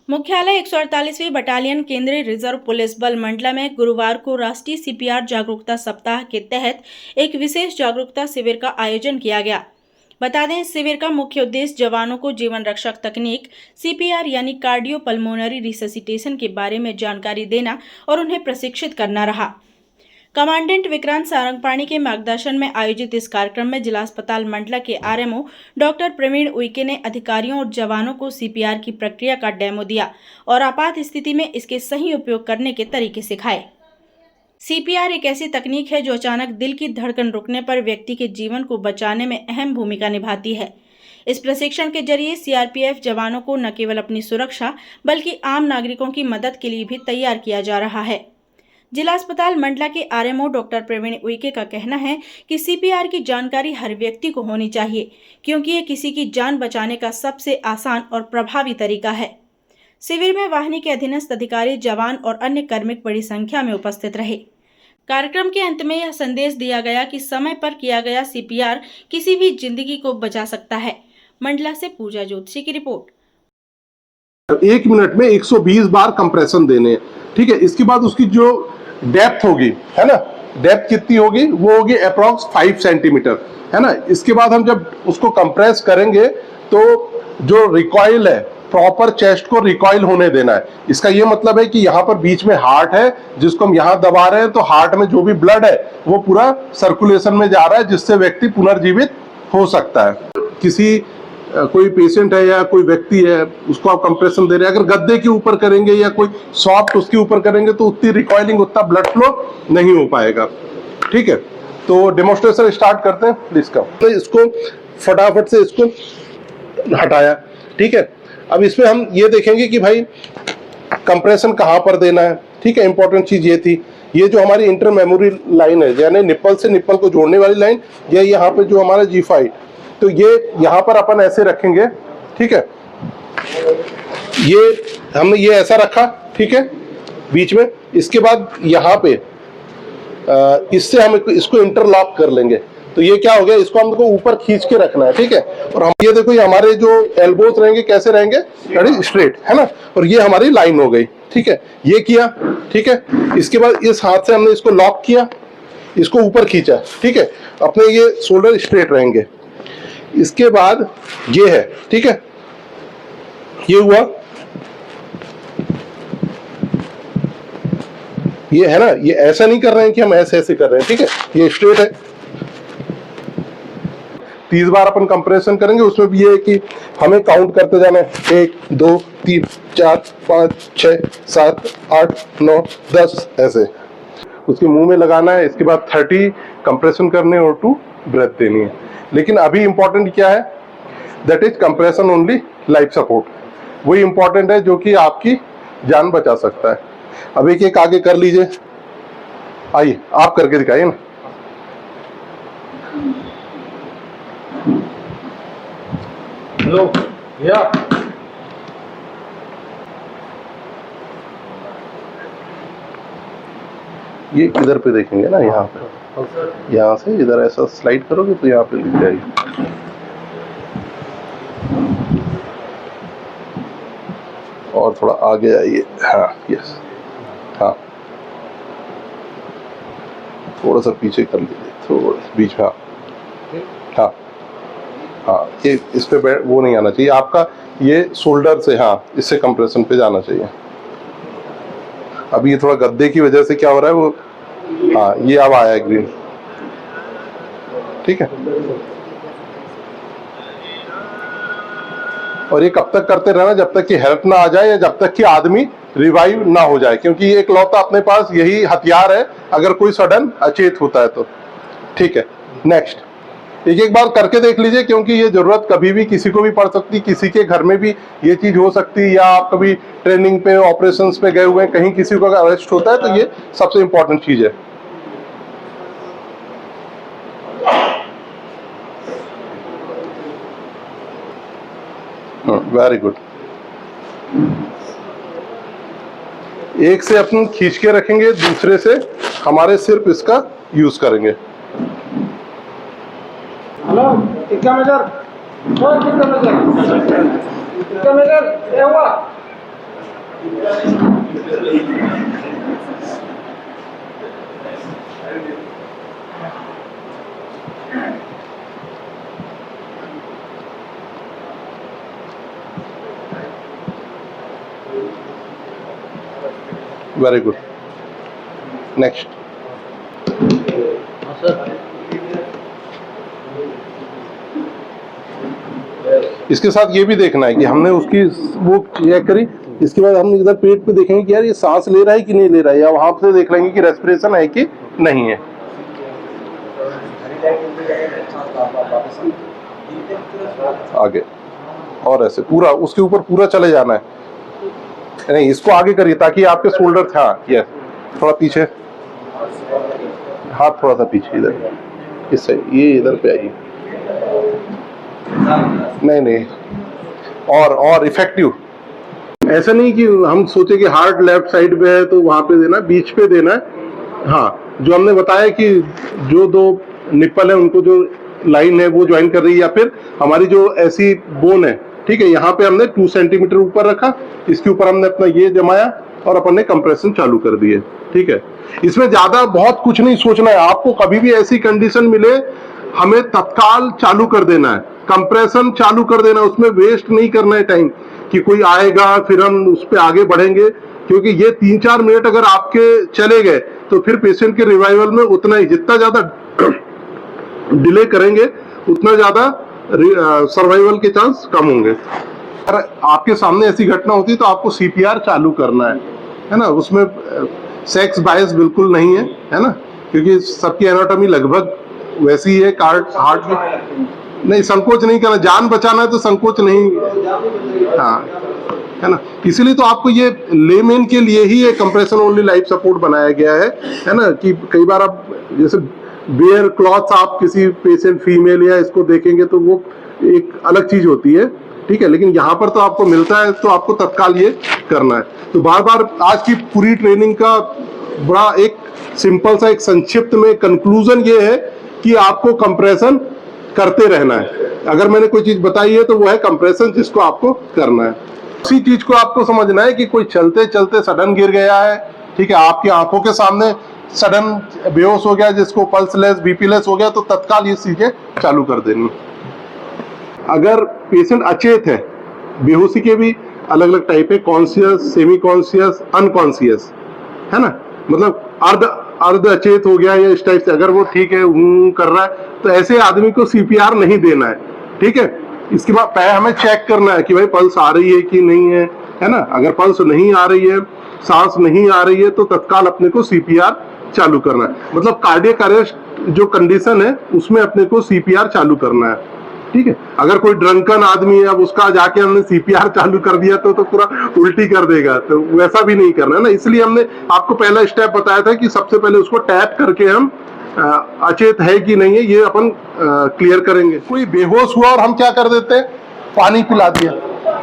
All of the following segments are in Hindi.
मुख्यालय 148वीं बटालियन केंद्रीय रिजर्व पुलिस बल मंडला में गुरुवार को राष्ट्रीय सीपीआर जागरूकता सप्ताह के तहत एक विशेष जागरूकता शिविर का आयोजन किया गया। बता दें, इस शिविर का मुख्य उद्देश्य जवानों को जीवन रक्षक तकनीक सीपीआर यानी कार्डियो पल्मोनरी रिससिटेशन के बारे में जानकारी देना और उन्हें प्रशिक्षित करना रहा। कमांडेंट विक्रांत सारंगपाणी के मार्गदर्शन में आयोजित इस कार्यक्रम में जिला अस्पताल मंडला के आरएमओ डॉक्टर प्रवीण उइके ने अधिकारियों और जवानों को सीपीआर की प्रक्रिया का डेमो दिया और आपात स्थिति में इसके सही उपयोग करने के तरीके सिखाए। सीपीआर एक ऐसी तकनीक है जो अचानक दिल की धड़कन रुकने पर व्यक्ति के जीवन को बचाने में अहम भूमिका निभाती है। इस प्रशिक्षण के जरिए सीआरपीएफ जवानों को न केवल अपनी सुरक्षा बल्कि आम नागरिकों की मदद के लिए भी तैयार किया जा रहा है। जिला अस्पताल मंडला के आरएमओ डॉक्टर प्रवीण उइके का कहना है कि सीपीआर की जानकारी हर व्यक्ति को होनी चाहिए, क्योंकि ये किसी की जान बचाने का सबसे आसान और प्रभावी तरीका है। शिविर में वाहिनी के अधीनस्थ अधिकारी, जवान और अन्य कार्मिक बड़ी संख्या में उपस्थित रहे। कार्यक्रम के अंत में यह संदेश दिया गया कि समय पर किया गया सीपीआर किसी भी जिंदगी को बचा सकता है। मंडला से पूजा ज्योतिषी की रिपोर्ट। 1 मिनट में 120 बार कंप्रेशन देने, ठीक है। इसके बाद उसकी जो डेप्थ होगी, है ना, डेप्थ कितनी होगी, वो होगी अप्रॉक्स 5 सेंटीमीटर, है ना। इसके बाद हम जब उसको कंप्रेस करेंगे तो जो रिकॉइल है, प्रॉपर चेस्ट को रिकॉइल होने देना है। इसका ये मतलब है कि यहाँ पर बीच में हार्ट है, जिसको हम यहाँ दबा रहे हैं, तो हार्ट में जो भी ब्लड है वो पूरा सर्कुलेशन में जा रहा है, जिससे व्यक्ति पुनर्जीवित हो सकता है। किसी कोई पेशेंट है या कोई व्यक्ति है, उसको आप कंप्रेशन दे रहे हैं, अगर गद्दे के ऊपर करेंगे या कोई सॉफ्ट उसके ऊपर करेंगे तो उतनी रिकॉइलिंग, उतना ब्लड फ्लो नहीं हो पाएगा, ठीक है। तो डेमोन्स्ट्रेशन स्टार्ट करते हैं इसका। तो इसको फटाफट से इसको हटाया, ठीक है। अब इसमें हम ये देखेंगे कि भाई कंप्रेशन कहाँ पर देना है, ठीक है। इंपॉर्टेंट चीज ये थी, ये जो हमारी इंटर मेमोरी लाइन है, यानी निप्पल से निप्पल को जोड़ने वाली लाइन, या यहाँ पे जो हमारा G5, तो ये यहाँ पर अपन ऐसे रखेंगे, ठीक है। ये हमने ये ऐसा रखा, ठीक है, बीच में। इसके बाद यहाँ पे इससे हम इसको इंटरलॉक कर लेंगे। तो ये क्या हो गया, इसको हमको ऊपर खींच के रखना है, ठीक है। और हम ये देखो, ये हमारे जो एल्बोज रहेंगे कैसे रहेंगे, स्ट्रेट, है ना। और ये हमारी लाइन हो गई, ठीक है। ये किया, ठीक है। इसके बाद इस हाथ से हमने इसको लॉक किया, इसको ऊपर खींचा, ठीक है। अपने ये शोल्डर स्ट्रेट रहेंगे। इसके बाद ये है, ठीक है, ये हुआ, ये है ना। ये ऐसा नहीं कर रहे हैं कि हम ऐसे ऐसे कर रहे हैं, ठीक है। ये स्ट्रेट है। 30 बार अपन कंप्रेशन करेंगे। उसमें भी ये है कि हमें काउंट करते जाना है, 1 2 3 4 5 6 7 8 9 10 ऐसे। उसके मुंह में लगाना है। इसके बाद 30 कंप्रेशन करने और 2 ब्रेथ देनी है। लेकिन अभी इंपॉर्टेंट क्या है, that is compression only life support. वही इंपॉर्टेंट है जो कि आपकी जान बचा सकता है। अब एक आगे कर लीजिए, आइए आप करके दिखाइए ना। हेलो भैया, ये इधर पे देखेंगे ना, यहाँ पे, यहाँ से इधर ऐसा स्लाइड करोगे तो यहाँ पे लिख जाएगी। और थोड़ा आगे आइए, हाँ, यस, हाँ, थोड़ा सा पीछे कर लीजिए, थोड़ा बीच में, हाँ हाँ, ये इस पे वो नहीं आना चाहिए आपका, ये शोल्डर से, हाँ, इससे कंप्रेशन पे जाना चाहिए। अभी ये थोड़ा गद्दे की वजह से क्या हो रहा है वो, हाँ, ये अब आया है ग्रीन, ठीक है। और ये कब तक करते रहना, जब तक कि हेल्प ना आ जाए या जब तक कि आदमी रिवाइव ना हो जाए, क्योंकि ये इकलौता अपने पास यही हथियार है अगर कोई सडन अचेत होता है तो, ठीक है। नेक्स्ट, एक बार करके देख लीजिए, क्योंकि ये जरूरत कभी भी किसी को भी पड़ सकती, किसी के घर में भी ये चीज हो सकती, या आप कभी ट्रेनिंग पे, ऑपरेशंस पे गए हुए हैं, कहीं किसी को अगर अरेस्ट होता है तो ये सबसे इंपॉर्टेंट चीज है। Very good. एक से अपन खींच के रखेंगे, दूसरे से हमारे सिर्फ इसका यूज करेंगे। हेलो, टिक्का मेजर, टिक्का मेजर, क्या हुआ? Very good, next. हाँ सर। इसके साथ ये भी देखना है कि हमने उसकी वो चेक करी, इसके बाद हम इधर पेट पे देखेंगे कि यार ये सांस ले रहा है कि नहीं ले रहा है, या वहां से देख लेंगे कि रेस्पिरेशन है कि नहीं है। आगे और ऐसे पूरा उसके ऊपर पूरा चले जाना है, नहीं इसको आगे करिए ताकि आपके शोल्डर था, यस थोड़ा पीछे, हाथ थोड़ा सा पीछे इधर, इससे ये इधर पे आइए, नहीं नहीं, और इफेक्टिव। ऐसा नहीं कि हम सोचे कि हार्ट लेफ्ट साइड पे है तो वहां पे देना, बीच पे देना है। हाँ, जो हमने बताया कि जो दो निप्पल है उनको जो लाइन है वो ज्वाइन कर रही है, या फिर हमारी जो ऐसी बोन है, ठीक है, यहाँ पे हमने 2 सेंटीमीटर ऊपर रखा, इसके ऊपर हमने अपना ये जमाया और अपन ने कंप्रेशन चालू कर दिए। ठीक है, इसमें ज्यादा बहुत कुछ नहीं सोचना है, आपको कभी भी ऐसी कंडीशन मिले हमें तत्काल चालू कर देना है, कंप्रेशन चालू कर देना, उसमें वेस्ट नहीं करना है टाइम कि कोई आएगा फिर हम उस पर आगे बढ़ेंगे, क्योंकि ये 3-4 मिनट अगर आपके चले गए तो फिर पेशेंट के रिवाइवल में उतना ही, जितना ज्यादा डिले करेंगे उतना ज्यादा सर्वाइवल के चांस कम होंगे। अगर आपके सामने ऐसी घटना होती है तो आपको सीपीआर चालू करना है ना, उसमें सेक्स बायस बिल्कुल नहीं है ना, क्योंकि सबकी एनाटॉमी लगभग वैसी ही है, हार्ट में नहीं, संकोच नहीं करना, जान बचाना है तो संकोच नहीं, हाँ है ना, इसीलिए तो आपको ये लेमेन के लिए ही ये कंप्रेशन ओनली लाइफ सपोर्ट बनाया गया है ना, कि कई बार आप जैसे वेयर क्लॉथ्स आप किसी पेशेंट फीमेल या इसको देखेंगे तो वो एक अलग चीज होती है, ठीक है, लेकिन यहाँ पर तो आपको मिलता है तो आपको तत्काल ये करना है। तो बार बार आज की पूरी ट्रेनिंग का बड़ा एक सिंपल सा एक संक्षिप्त में कंक्लूजन ये है कि आपको कंप्रेशन करते रहना है। अगर मैंने कोई चीज बताई है तो वो है कंप्रेशन, जिसको आपको करना है। उसी चीज को आपको समझना है कि कोई चलते चलते सडन गिर गया है, ठीक है, आपकी आंखों के सामने सडन बेहोश हो गया, जिसको पल्स लेस बीपी लेस हो गया, तो तत्काल ये चीजें चालू कर देनी। अगर पेशेंट अचेत है, बेहोशी के भी अलग अलग टाइप है, कॉन्शियस, सेमी कॉन्शियस, अनकॉन्शियस, है ना, मतलब अर्ध अचेत हो गया या इस टाइप से, अगर वो ठीक है कर रहा है तो ऐसे आदमी को सीपीआर नहीं देना है। ठीक है, इसके बाद पहले हमें चेक करना है कि भाई पल्स आ रही है कि नहीं है ना, अगर पल्स नहीं आ रही है, सांस नहीं आ रही है, तो तत्काल अपने को सीपीआर चालू करना है, मतलब कार्डियक अरेस्ट जो कंडीशन है उसमें अपने को सीपीआर चालू करना है। ठीक है, अगर कोई ड्रंकन आदमी है, अब उसका जाके हमने सीपीआर चालू कर दिया तो पूरा उल्टी कर देगा, तो वैसा भी नहीं करना है ना, इसलिए हमने आपको पहला स्टेप बताया था कि सबसे पहले उसको टैप करके हम अचेत है कि नहीं है ये अपन क्लियर करेंगे। कोई बेहोश हुआ और हम क्या कर देते हैं, पानी पिला दिया,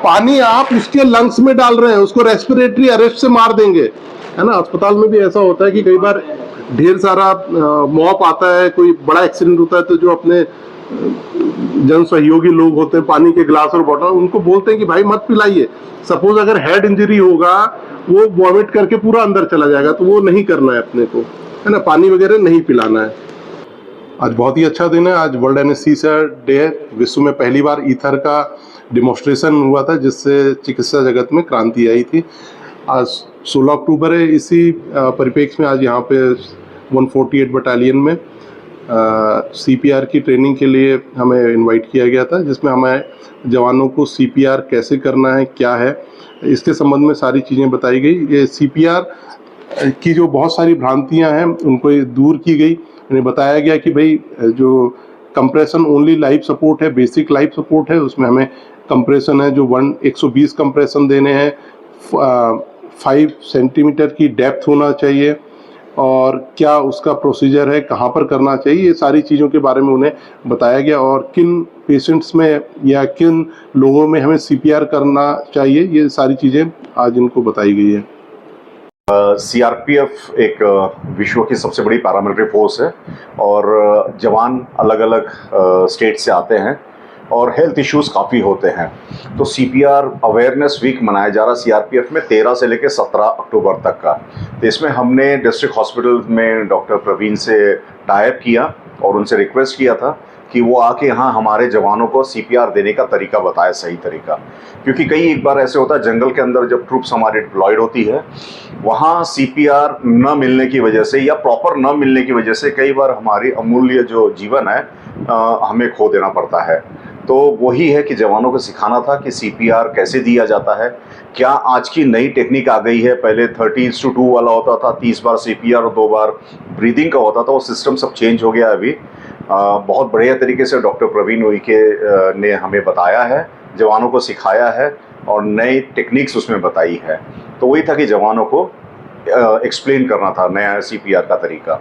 पानी आप उसके लंग्स में डाल रहे हैं, उसको रेस्पिरेटरी अरेस्ट से मार देंगे, है ना। अस्पताल में भी ऐसा होता है कि कई बार ढेर सारा मॉप आता है, कोई बड़ा एक्सीडेंट होता है, तो जो अपने जन सहयोगी लोग होते हैं, पानी के गिलास और बॉटल, उनको बोलते हैं कि भाई मत पिलाइए, सपोज अगर हेड इंजरी होगा, वो वॉमिट करके पूरा अंदर चला जाएगा, तो वो नहीं करना है अपने को, है ना, पानी वगैरह नहीं पिलाना है। आज बहुत ही अच्छा दिन है, आज वर्ल्ड एनेस्थीसिया डे है, विश्व में पहली बार ईथर का डिमॉन्स्ट्रेशन हुआ था जिससे चिकित्सा जगत में क्रांति आई थी। आज 16 अक्टूबर है, इसी परिप्रेक्ष्य में आज यहाँ पे 148 बटालियन में सीपीआर की ट्रेनिंग के लिए हमें इनवाइट किया गया था, जिसमें हमें जवानों को सीपीआर कैसे करना है, क्या है, इसके संबंध में सारी चीज़ें बताई गई। ये सीपीआर की जो बहुत सारी भ्रांतियां हैं उनको दूर की गई, उन्हें बताया गया कि भाई जो कंप्रेशन ओनली लाइफ सपोर्ट है, बेसिक लाइफ सपोर्ट है, उसमें हमें कंप्रेशन है जो 120 कंप्रेशन देने हैं, 5 सेंटीमीटर की डेप्थ होना चाहिए, और क्या उसका प्रोसीजर है, कहाँ पर करना चाहिए, ये सारी चीज़ों के बारे में उन्हें बताया गया, और किन पेशेंट्स में या किन लोगों में हमें सीपीआर करना चाहिए, ये सारी चीज़ें आज इनको बताई गई है। सीआरपीएफ एक विश्व की सबसे बड़ी पैरामिलिट्री फोर्स है और जवान अलग अलग स्टेट से आते हैं और हेल्थ इश्यूज काफ़ी होते हैं। तो CPR अवेयरनेस वीक मनाया जा रहा CRPF में 13 से लेकर 17 अक्टूबर तक का। तो इसमें हमने डिस्ट्रिक्ट हॉस्पिटल में डॉक्टर प्रवीण से टाई अप किया और उनसे रिक्वेस्ट किया था कि वो आके यहाँ हमारे जवानों को CPR देने का तरीका बताए, सही तरीका। क्योंकि कई एक बार ऐसे होता है जंगल के अंदर जब ट्रूप्स हमारी डिप्लॉयड होती है, वहाँ CPR न मिलने की वजह से या प्रॉपर न मिलने की वजह से कई बार हमारी अमूल्य जो जीवन है हमें खो देना पड़ता है। तो वही है कि जवानों को सिखाना था कि CPR कैसे दिया जाता है। क्या आज की नई टेक्निक आ गई है, पहले 30:2 वाला होता था, 30 बार CPR और 2 बार ब्रीदिंग का होता था, वो सिस्टम सब चेंज हो गया है अभी। बहुत बढ़िया तरीके से डॉक्टर प्रवीण उइके ने हमें बताया है, जवानों को सिखाया है और नई टेक्निक्स उसमें बताई है। तो वही था कि जवानों को एक्सप्लेन करना था नया CPR का तरीका।